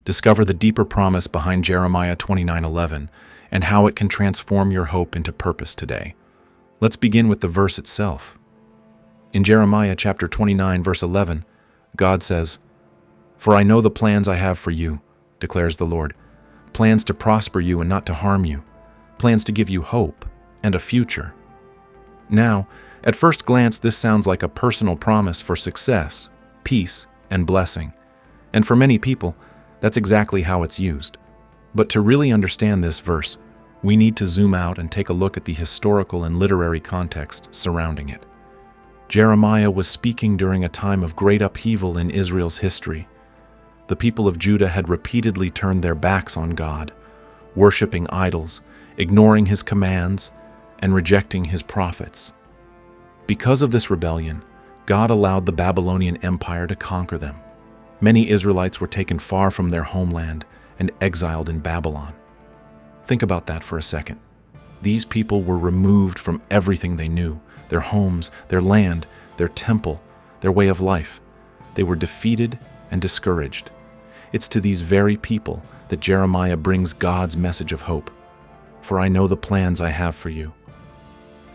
Discover the deeper promise behind Jeremiah 29:11 and how it can transform your hope into purpose today. Let's begin with the verse itself. In Jeremiah chapter 29, verse 11, God says, "For I know the plans I have for you, declares the Lord, plans to prosper you and not to harm you, plans to give you hope and a future." Now, at first glance, this sounds like a personal promise for success, peace, and blessing. And for many people, that's exactly how it's used. But to really understand this verse, we need to zoom out and take a look at the historical and literary context surrounding it. Jeremiah was speaking during a time of great upheaval in Israel's history. The people of Judah had repeatedly turned their backs on God, worshiping idols, ignoring his commands, and rejecting his prophets. Because of this rebellion, God allowed the Babylonian Empire to conquer them. Many Israelites were taken far from their homeland and exiled in Babylon. Think about that for a second. These people were removed from everything they knew, their homes, their land, their temple, their way of life. They were defeated and discouraged. It's to these very people that Jeremiah brings God's message of hope. "For I know the plans I have for you."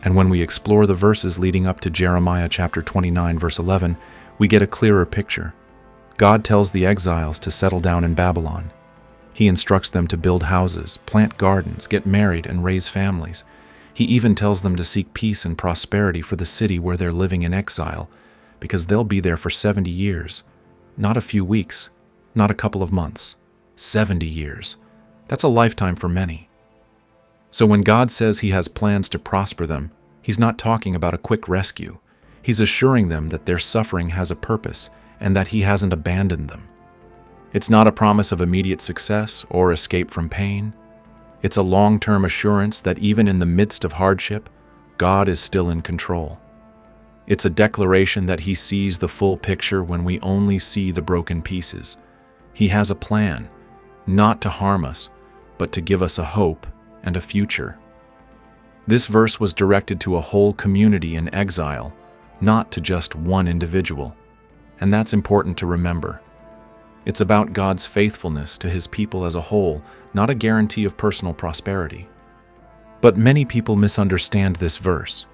And when we explore the verses leading up to Jeremiah chapter 29, verse 11, we get a clearer picture. God tells the exiles to settle down in Babylon. He instructs them to build houses, plant gardens, get married, and raise families. He even tells them to seek peace and prosperity for the city where they're living in exile, because they'll be there for 70 years. Not a few weeks, not a couple of months. 70 years. That's a lifetime for many. So when God says he has plans to prosper them, he's not talking about a quick rescue. He's assuring them that their suffering has a purpose and that he hasn't abandoned them. It's not a promise of immediate success or escape from pain. It's a long-term assurance that even in the midst of hardship, God is still in control. It's a declaration that he sees the full picture when we only see the broken pieces. He has a plan, not to harm us, but to give us a hope and a future. This verse was directed to a whole community in exile, not to just one individual. And that's important to remember. It's about God's faithfulness to his people as a whole, not a guarantee of personal prosperity. But many people misunderstand this verse.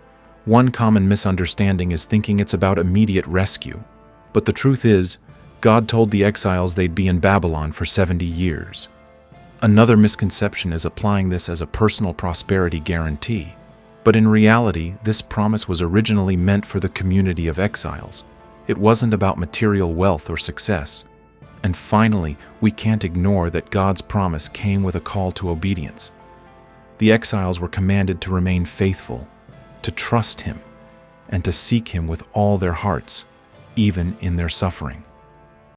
One common misunderstanding is thinking it's about immediate rescue. But the truth is, God told the exiles they'd be in Babylon for 70 years. Another misconception is applying this as a personal prosperity guarantee. But in reality, this promise was originally meant for the community of exiles. It wasn't about material wealth or success. And finally, we can't ignore that God's promise came with a call to obedience. The exiles were commanded to remain faithful, to trust him, and to seek him with all their hearts, even in their suffering.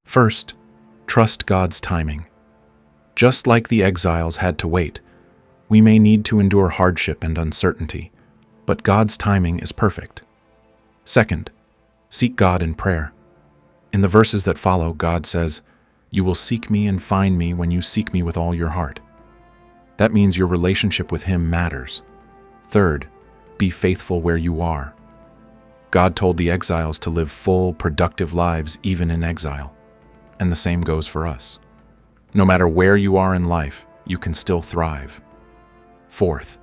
First, trust God's timing. Just like the exiles had to wait, we may need to endure hardship and uncertainty, but God's timing is perfect. Second, seek God in prayer. In the verses that follow, God says, "You will seek me and find me when you seek me with all your heart." That means your relationship with him matters. Third, be faithful where you are. God told the exiles to live full, productive lives even in exile. And the same goes for us. No matter where you are in life, you can still thrive. Fourth,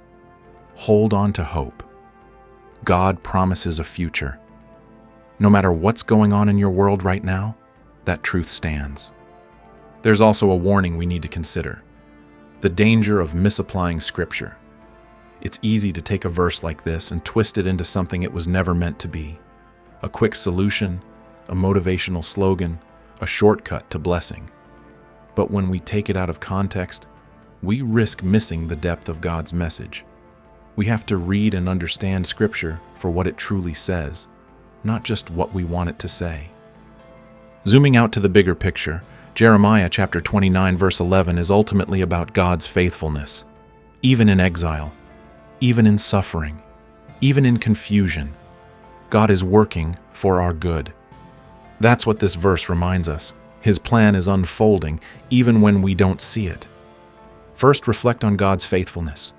hold on to hope. God promises a future. No matter what's going on in your world right now, that truth stands. There's also a warning we need to consider: the danger of misapplying Scripture. It's easy to take a verse like this and twist it into something it was never meant to be. A quick solution, a motivational slogan, a shortcut to blessing. But when we take it out of context, we risk missing the depth of God's message. We have to read and understand Scripture for what it truly says, not just what we want it to say. Zooming out to the bigger picture, Jeremiah chapter 29 verse 11 is ultimately about God's faithfulness. Even in exile, even in suffering, even in confusion, God is working for our good. That's what this verse reminds us. His plan is unfolding even when we don't see it. First, reflect on God's faithfulness.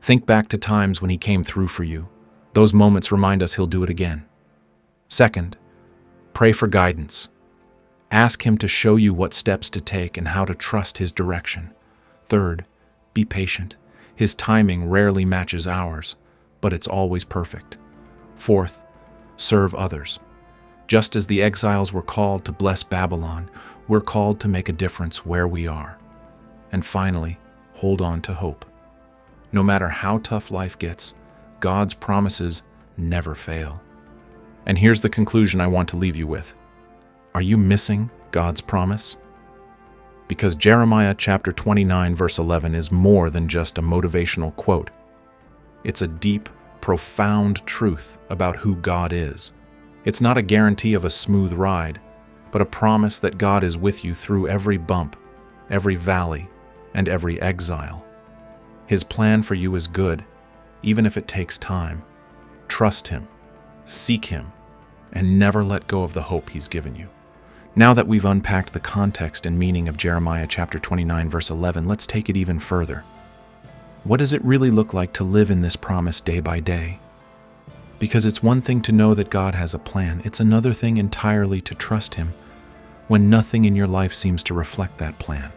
Think back to times when he came through for you. Those moments remind us he'll do it again. Second, pray for guidance. Ask Him to show you what steps to take and how to trust His direction. Third, be patient. His timing rarely matches ours, but it's always perfect. Fourth, serve others. Just as the exiles were called to bless Babylon, we're called to make a difference where we are. And finally, hold on to hope. No matter how tough life gets, God's promises never fail. And here's the conclusion I want to leave you with. Are you missing God's promise? Because Jeremiah chapter 29 verse 11 is more than just a motivational quote. It's a deep, profound truth about who God is. It's not a guarantee of a smooth ride, but a promise that God is with you through every bump, every valley, and every exile. His plan for you is good, even if it takes time. Trust Him, seek Him, and never let go of the hope He's given you. Now that we've unpacked the context and meaning of Jeremiah chapter 29 verse 11, let's take it even further. What does it really look like to live in this promise day by day? Because it's one thing to know that God has a plan, it's another thing entirely to trust Him when nothing in your life seems to reflect that plan.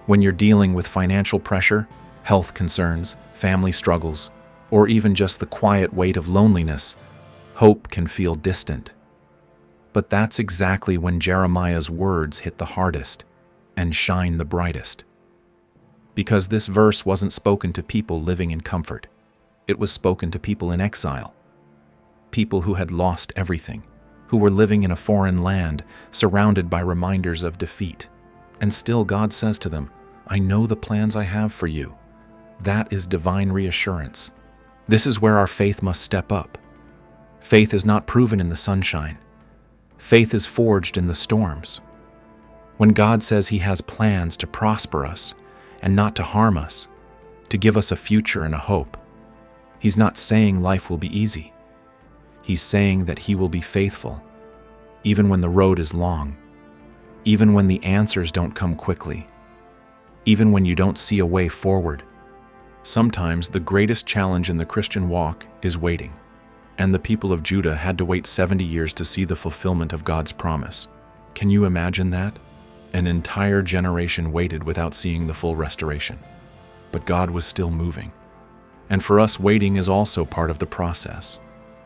When you're dealing with financial pressure, health concerns, family struggles, or even just the quiet weight of loneliness, hope can feel distant. But that's exactly when Jeremiah's words hit the hardest and shine the brightest. Because this verse wasn't spoken to people living in comfort. It was spoken to people in exile. People who had lost everything, who were living in a foreign land, surrounded by reminders of defeat. And still God says to them, I know the plans I have for you. That is divine reassurance. This is where our faith must step up. Faith is not proven in the sunshine. Faith is forged in the storms. When God says He has plans to prosper us and not to harm us, to give us a future and a hope, He's not saying life will be easy. He's saying that He will be faithful, even when the road is long, even when the answers don't come quickly, even when you don't see a way forward. Sometimes the greatest challenge in the Christian walk is waiting. And the people of Judah had to wait 70 years to see the fulfillment of God's promise. Can you imagine that? An entire generation waited without seeing the full restoration. But God was still moving. And for us, waiting is also part of the process.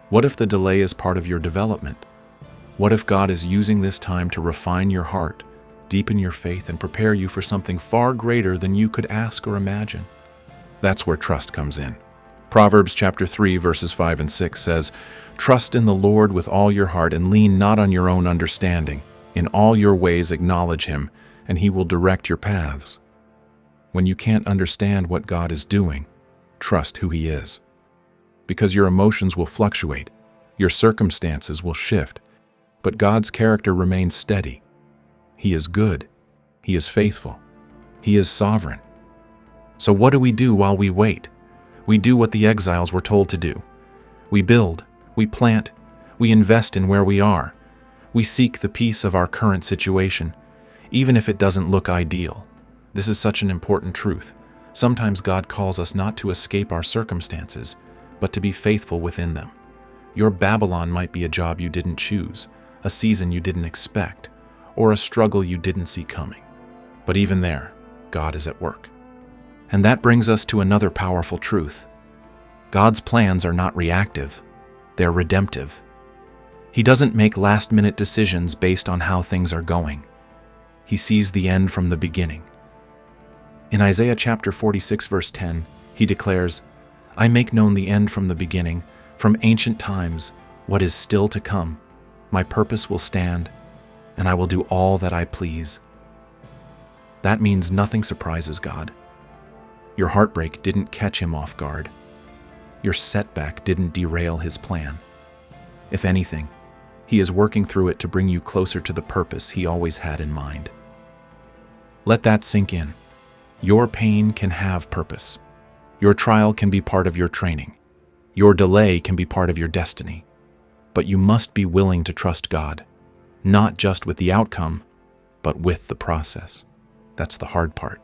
What if the delay is part of your development? What if God is using this time to refine your heart, deepen your faith, and prepare you for something far greater than you could ask or imagine? That's where trust comes in. Proverbs chapter 3 verses 5 and 6 says, Trust in the Lord with all your heart and lean not on your own understanding. In all your ways acknowledge Him, and He will direct your paths. When you can't understand what God is doing, trust who He is. Because your emotions will fluctuate, your circumstances will shift, but God's character remains steady. He is good. He is faithful. He is sovereign. So what do we do while we wait? We do what the exiles were told to do. We build, we plant, we invest in where we are. We seek the peace of our current situation, even if it doesn't look ideal. This is such an important truth. Sometimes God calls us not to escape our circumstances, but to be faithful within them. Your Babylon might be a job you didn't choose, a season you didn't expect, or a struggle you didn't see coming. But even there, God is at work. And that brings us to another powerful truth. God's plans are not reactive, they're redemptive. He doesn't make last-minute decisions based on how things are going. He sees the end from the beginning. In Isaiah chapter 46 verse 10, He declares, I make known the end from the beginning, from ancient times, what is still to come. My purpose will stand, and I will do all that I please. That means nothing surprises God. Your heartbreak didn't catch Him off guard. Your setback didn't derail His plan. If anything, He is working through it to bring you closer to the purpose He always had in mind. Let that sink in. Your pain can have purpose. Your trial can be part of your training. Your delay can be part of your destiny. But you must be willing to trust God, not just with the outcome, but with the process. That's the hard part.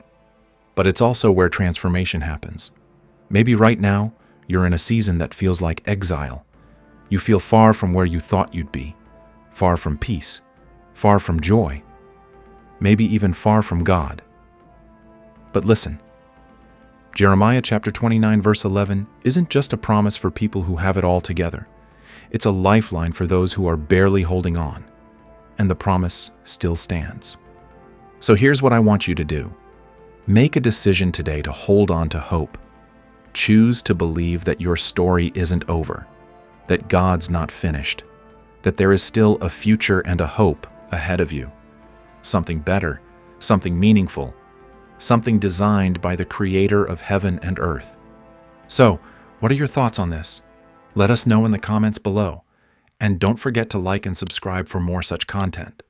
But it's also where transformation happens. Maybe right now, you're in a season that feels like exile. You feel far from where you thought you'd be, far from peace, far from joy, maybe even far from God. But listen, Jeremiah chapter 29 verse 11 isn't just a promise for people who have it all together. It's a lifeline for those who are barely holding on, and the promise still stands. So here's what I want you to do. Make a decision today to hold on to hope. Choose to believe that your story isn't over, that God's not finished, that there is still a future and a hope ahead of you. Something better, something meaningful, something designed by the Creator of heaven and earth. So, what are your thoughts on this? Let us know in the comments below. And don't forget to like and subscribe for more such content.